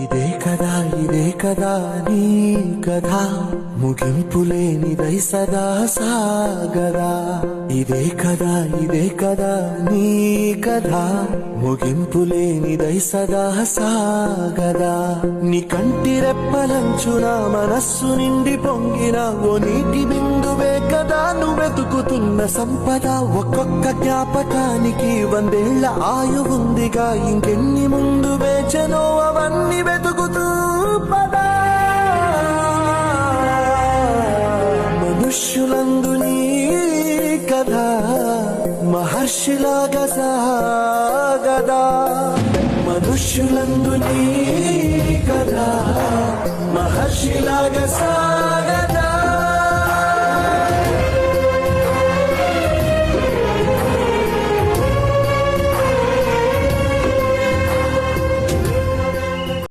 ఇదే కదా నీ కథ ముగింపులేనిదై సదా సాగదా ఇదే కదా నీ కథ ముగింపులేనిదై సదా సాగదా నీ కంటి రెప్పలంచున మనస్సు నిండి పొంగిన ఓ నీటి బిందువే కదా నువ్వెతుకుతున్న సంపద ఒక్కొక్క జ్ఞాపకానికి 100 ఏళ్ల ఆయువుందిగా ఇంకెన్ని ముందు వేచనో అవన్నీ వెతుకుతూ పదా మనుష్యులందు నీ కథ మహర్షిలాగా సాగదా మనుష్యులందు నీ కథ మహర్షిలాగా సాగదా